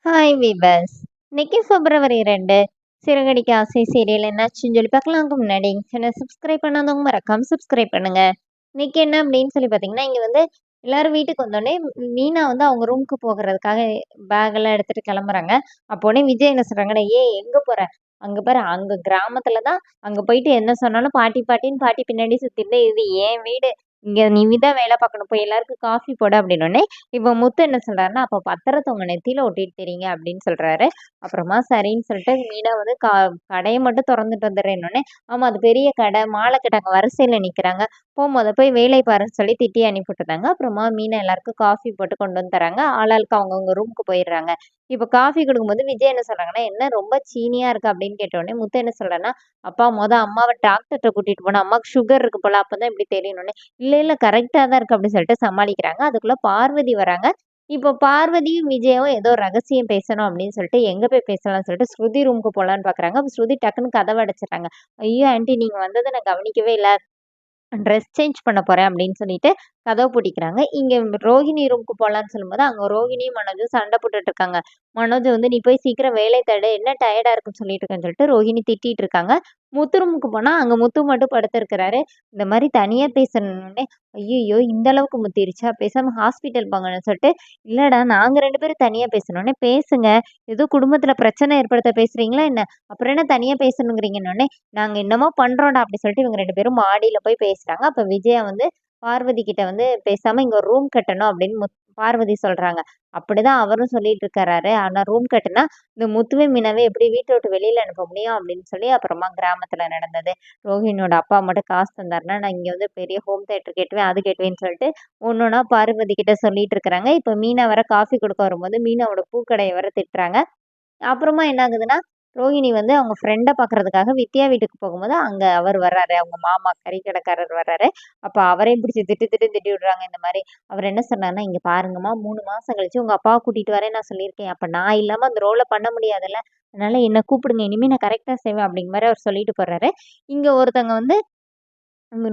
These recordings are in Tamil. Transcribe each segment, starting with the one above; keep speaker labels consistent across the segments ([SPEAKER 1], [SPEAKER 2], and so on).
[SPEAKER 1] Hi viewers. இன்னைக்கு பிப்ரவரி 2 சிறகடிக்க ஆசை சீரியல் என்னாச்சுன்னு சொல்லி பார்க்கலாங்க. முன்னாடி சேனல் சப்ஸ்கிரைப் பண்ணாதவங்க மறக்காம சப்ஸ்கிரைப் பண்ணுங்க. இன்னைக்கு என்ன அப்படின்னு சொல்லி பார்த்தீங்கன்னா, இங்க வந்து எல்லாரும் வீட்டுக்கு வந்தோடனே மீனா வந்து அவங்க ரூமுக்கு போகிறதுக்காக பேக் எல்லாம் எடுத்துட்டு கிளம்புறாங்க. அப்போனே விஜய் என்ன சொல்றாங்கன்னா, எங்க போற? அங்க பாரு, அங்க கிராமத்துல தான். அங்க போயிட்டு என்ன சொன்னாலும் பாட்டி பாட்டின்னு பாட்டி பின்னாடி சுத்திட்டு இது ஏன் வீடு, இங்க நீ தான் வேலை பார்க்கணும், போய் எல்லாருக்கும் காஃபி போட அப்படின்னோடனே இப்ப முத்து என்ன சொல்றாருன்னா, "அப்ப பத்திரத்த உங்க நெத்தியில ஒட்டிட்டு திரிங்க" அப்படின்னு சொல்றாரு. அப்புறமா சரின்னு சொல்லிட்டு மீனா வந்து கடைய மட்டும் தொறந்துட்டு வந்துடுறேன்னோனே, ஆமா அது பெரிய கடை, மாலை கடை, அங்க வரிசையில நிக்கிறாங்க. "மொத போய் வேலைய பாருன்னு" சொல்லி திட்டி அனுப்பி விட்டுட்டாங்க. அப்புறமா மீனா எல்லாருக்கும் காஃபி போட்டு கொண்டு வந்து தராங்க. ஆளாளுக்கு அவங்கவங்க ரூமுக்கு போயிடுறாங்க. இப்ப காஃபி குடுக்கும்போது விஜய் என்ன சொல்றாங்கன்னா, "என்ன ரொம்ப சீனியா இருக்கு" அப்படின்னு கேட்டோனே, முத்து என்ன சொல்றாருன்னா, "அப்பா அம்மாவ டாக்டர்ட்ட கூட்டிட்டு போனேன். அம்மாக்கு சுகர் இருக்கு போல, அப்பதான் இப்படி தெரியும்னோனே" இல்ல, இல்ல கரெக்ட்டா தான் இருக்கு அப்படின்னு சொல்லிட்டு சமாளிக்கிறாங்க. அதுக்குள்ள பார்வதி வராங்க. இப்போ பார்வதியும், விஜயும் ஏதோ ரகசியம் பேசணும் அப்படின்னு சொல்லிட்டு, எங்க போய் பேசலாம்னு சொல்லிட்டு ஸ்ருதி ரூமுக்கு போலான்னு பார்க்குறாங்க. அப்ப ஸ்ருதி டக்குன்னு கதவ அடைச்சுட்டாங்க. "ஐயோ! ஆன்டி நீங்க வந்தத நான் கவனிக்கவே இல்ல. ட்ரெஸ் சேஞ்ச் பண்ண போறேன்" அப்படின்னு சொல்லிட்டு கதவ பூட்டிக்கிறாங்க. இங்க ரோஹிணி ரூமுக்கு போலான்னு சொல்லும்போது, அங்க ரோஹிணியும், மனோஜும் சண்டை போட்டுட்டு இருக்காங்க. மனோஜ் வந்து, "நீ போய் சீக்கிரம் வேலைய தேடு. என்ன டயர்டா இருக்குன்னு சொல்லிட்டு இருக்கேன்னு" சொல்லிட்டு ரோஹிணி திட்டிட்டு இருக்காங்க. முத்து ரூமுக்கு போனா, அங்க முத்து மட்டும் படுத்திருக்கிறாரு. இந்த மாரி தனியா பேசணும்னே, "ஐய்யய்யோ! இந்த அளவுக்கு முத்திருச்சா? பேசாம ஹாஸ்பிட்டல் போங்கன்னு" சொல்லிட்டு, "இல்லடா நாங்க 2 பேரும் தனியா பேசணும்னே." "பேசுங்க. ஏதோ குடும்பத்துல பிரச்சனை ஏற்படுத்த பேசுறீங்களா என்ன? அப்புறம் என்ன தனியா பேசணுங்கிறீங்கன்னோனே, நாங்க என்னமோ பண்றோம்டா" அப்படி சொல்லிட்டு இவங்க 2 பேரும் மாடியில போய் பேசுறாங்க. அப்ப விஜயா வந்து பார்வதி கிட்ட வந்து, "பேசாம இங்க ஒரு ரூம் கட்டணும்" அப்படின்னு பார்வதி சொல்றாங்க. அப்படிதான் அவரும் சொல்லிட்டு இருக்காரு. ஆனா ரூம் கட்டுனா, இந்த முத்துவே, மீனாவே எப்படி வீட்ட விட்டு வெளியில அனுப்ப முடியும் அப்படின்னு சொல்லி அப்புறமா கிராமத்துல நடந்தது. ரோஹிணியோட அப்பா மட்டும் காசு தந்தாருன்னா, நான் இங்க வந்து பெரிய ஹோம் தியேட்டர் கட்டுவேன், அது கட்டுவேன்னு சொல்லிட்டு ஒண்ணொன்னா பார்வதி கிட்ட சொல்லிட்டு இருக்கிறாங்க. இப்ப மீனா வேற காஃபி குடுக்க வரும்போது, மீனாவோட பூக்கடைய வேற திட்டுறாங்க. அப்புறமா என்ன ஆகுதுன்னா, ரோஹிணி வந்து அவங்க ஃப்ரெண்ட பார்க்கறதுக்காக வித்யா வீட்டுக்கு போகும்போது, அங்க அவர் வர்றாரு. அவங்க மாமா கறி கடைக்காரர் வர்றாரு. அப்ப அவரையும் பிடிச்சு திட்டி விடுறாங்க இந்த மாரி. அவர் என்ன சொன்னாருன்னா, "இங்க பாருங்கம்மா 3 மாசம் கழிச்சு உங்க அப்பாவ கூட்டிட்டு வரேன்னு நான் சொல்லியிருக்கேன். அப்ப நான் இல்லாம அந்த ரோல பண்ண முடியாதுல்ல. அதனால என்ன கூப்பிடுங்க. இனிமே நான் கரெக்ட்டா செய்வேன்" அப்படிங்கிற மாரி அவர் சொல்லிட்டு போறாரு. இங்க ஒருத்தவங்க வந்து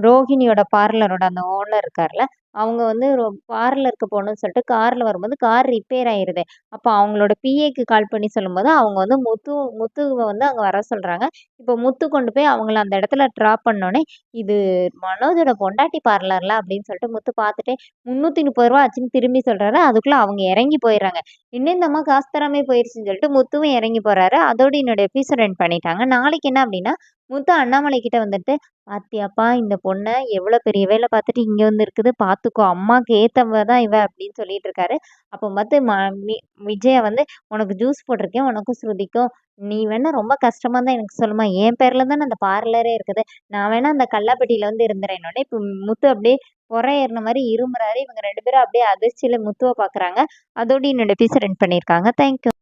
[SPEAKER 1] ரோஹிணியோட பார்லரோட அந்த ஓனர் இருக்கார்ல, அவங்க வந்து பார்லருக்கு போணும்னு சொல்லிட்டு கார்ல வரும்போது கார் ரிப்பேர் ஆயிருது. அப்ப அவங்களோட பிஏக்கு கால் பண்ணி சொல்லும்போது, அவங்க வந்து முத்துவ வந்து அங்க வர சொல்றாங்க. இப்ப முத்து கொண்டு போய் அவங்கள அந்த இடத்துல ட்ராப் பண்ணோனே, "இது மனோஜோட பொண்டாட்டி பார்லர்ல" அப்படின்னு சொல்லிட்டு முத்து பார்த்துட்டே ரூ. 330 ஆச்சுன்னு திரும்பி சொல்றாரு. அதுக்குள்ள அவங்க இறங்கி போயிடுறாங்க. "என்ன இந்த அம்மா காசு தராமயே போயிருச்சுன்னு" சொல்லிட்டு முத்துவும் இறங்கி போறாரு. அதோட என்னோட எபிசோட் எண்ட் பண்ணிட்டாங்க. நாளைக்கு என்ன அப்படின்னா, முத்து அண்ணாமலை கிட்ட வந்துட்டு, "பாத்தியாப்பா இந்த பொண்ண எவ்வளோ பெரிய வேல பார்த்துட்டு இங்க வந்து இருக்குது. பார்த்துக்கோ! அம்மாக்கு ஏத்தவ தான் இவ" அப்படின்னு சொல்லிட்டு இருக்காரு. அப்போ பார்த்து ம மி விஜயா வந்து, "உனக்கு ஜூஸ் போட்டிருக்கேன். உனக்கும் ஸ்ருதிக்கும். நீ வேணா ரொம்ப கஷ்டமா இருந்தா எனக்கு சொல்லுமா. என் பேர்ல தானே அந்த பார்லரே இருக்குது. நான் வேணா அந்த கல்லாப்பெட்டியில வந்து இருந்துறேன்னோனே" இப்போ முத்து அப்படியே பொறை ஏறுன மாரி இருமுறாரு. இவங்க 2 பேரும் அப்படியே அதிர்ச்சியில முத்துவ பார்க்குறாங்க. அதோட என்னோட எபிசோட் எண்ட் பண்ணியிருக்காங்க. Thank you.